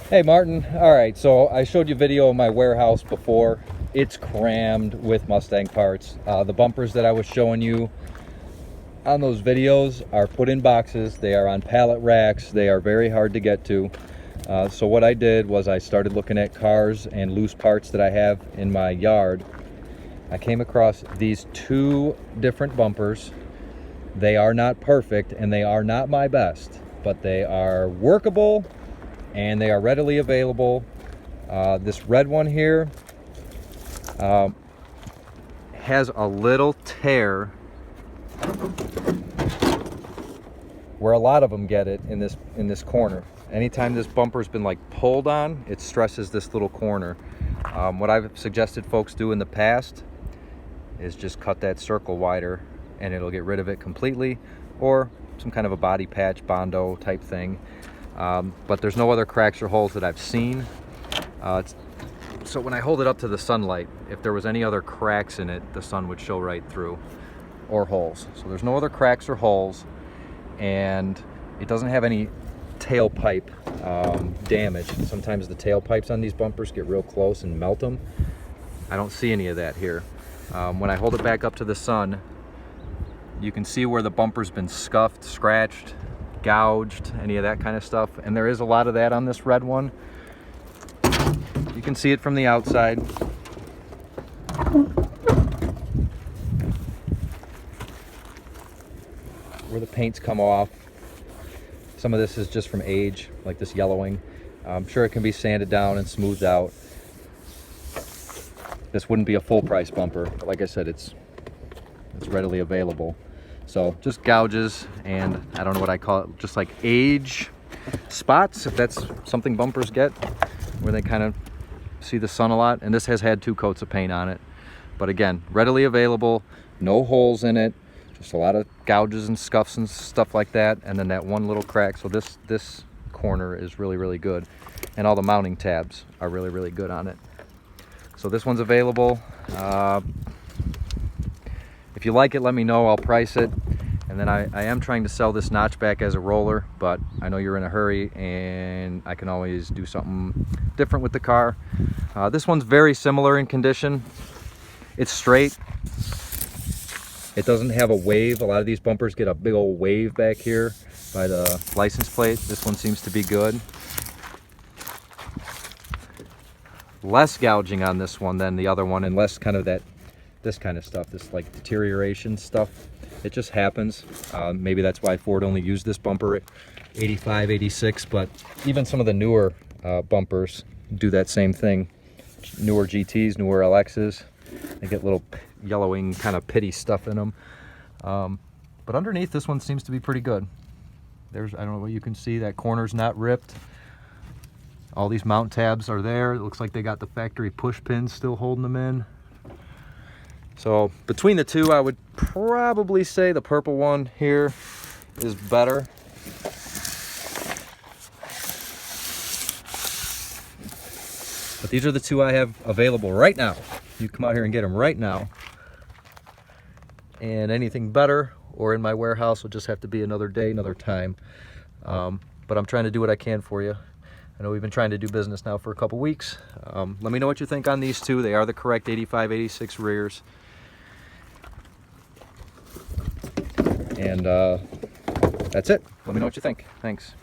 Hey Martin, all right, so I showed you a video of my warehouse before. It's crammed with Mustang parts. The bumpers that I was showing you on those videos are put in boxes. They are on pallet racks. They are very hard to get to. So what I did was I started looking at cars and loose parts that I have in my yard. I came across these two different bumpers. They are not perfect and they are not my best, but they are workable and they are readily available. This red one here has a little tear where a lot of them get it in this corner. Anytime this bumper's been like pulled on, it stresses this little corner. What I've suggested folks do in the past is just cut that circle wider and it'll get rid of it completely, or some kind of a body patch, Bondo type thing. But there's no other cracks or holes that I've seen. So when I hold it up to the sunlight, if there was any other cracks in it, the sun would show right through, or holes. So there's no other cracks or holes, and it doesn't have any tailpipe damage. Sometimes the tailpipes on these bumpers get real close and melt them. I don't see any of that here. When I hold it back up to the sun, you can see where the bumper's been scuffed, scratched, gouged, any of that kind of stuff, and there is a lot of that on this red one. You can see it from the outside. Where the paint's come off. Some of this is just from age, like this yellowing. I'm sure it can be sanded down and smoothed out. This wouldn't be a full price bumper, but like I said, it's readily available. So just gouges, and I don't know what I call it, just like age spots, if that's something bumpers get, where they kind of see the sun a lot. And this has had 2 coats of paint on it, but again, readily available, no holes in it, just a lot of gouges and scuffs and stuff like that, and then that one little crack. So this corner is really good, and all the mounting tabs are really good on it. So this one's available. If you like it, let me know. I'll price it. And then I am trying to sell this notchback as a roller, but I know you're in a hurry and I can always do something different with the car. This one's very similar in condition. It's straight. It doesn't have a wave. A lot of these bumpers get a big old wave back here by the license plate. This one seems to be good. Less gouging on this one than the other one, and less kind of this kind of stuff, this like deterioration stuff. It just happens. Maybe that's why Ford only used this bumper at 85, 86, but even some of the newer bumpers do that same thing. Newer GTs, newer LXs, they get little yellowing kind of pitty stuff in them. But underneath, this one seems to be pretty good. I don't know what you can see, that corner's not ripped. All these mount tabs are there. It looks like they got the factory push pins still holding them in. So between the two, I would probably say the purple one here is better. But these are the two I have available right now. You come out here and get them right now. And anything better or in my warehouse will just have to be another day, another time. But I'm trying to do what I can for you. I know we've been trying to do business now for a couple weeks. Let me know what you think on these two. They are the correct 85, 86 rears. And that's it. Let me know what you think. Thanks.